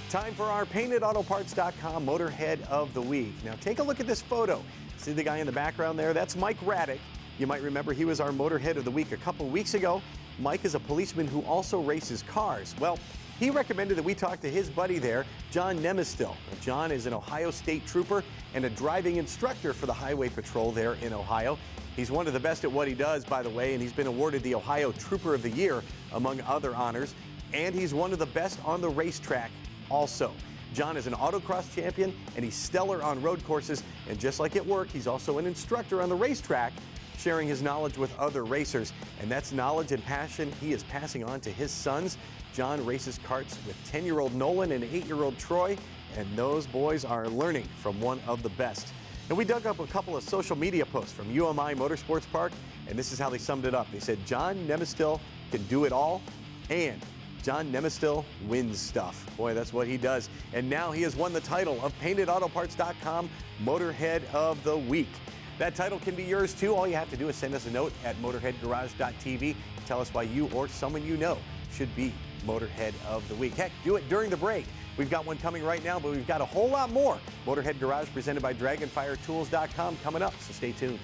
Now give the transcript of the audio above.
Time for our PaintedAutoParts.com Motorhead of the Week. Now take a look at this photo. See the guy in the background there? That's Mike Raddick. You might remember he was our Motorhead of the Week a couple weeks ago. Mike is a policeman who also races cars. Well, he recommended that we talk to his buddy there, John Nemastil. John is an Ohio State trooper and a driving instructor for the Highway Patrol there in Ohio. He's one of the best at what he does, by the way, and he's been awarded the Ohio Trooper of the Year, among other honors. And he's one of the best on the racetrack also. John is an autocross champion, and he's stellar on road courses. And just like at work, he's also an instructor on the racetrack, sharing his knowledge with other racers. And that's knowledge and passion he is passing on to his sons. John races karts with 10-year-old Nolan and 8-year-old Troy, and those boys are learning from one of the best. And we dug up a couple of social media posts from UMI Motorsports Park, and this is how they summed it up. They said, John Nemastil can do it all, and John Nemastil wins stuff. Boy, that's what he does. And now he has won the title of PaintedAutoParts.com Motorhead of the Week. That title can be yours too. All you have to do is send us a note at motorheadgarage.tv. Tell us why you or someone you know should be Motorhead of the Week. Heck, do it during the break. We've got one coming right now, but we've got a whole lot more. Motorhead Garage presented by DragonfireTools.com coming up, so stay tuned.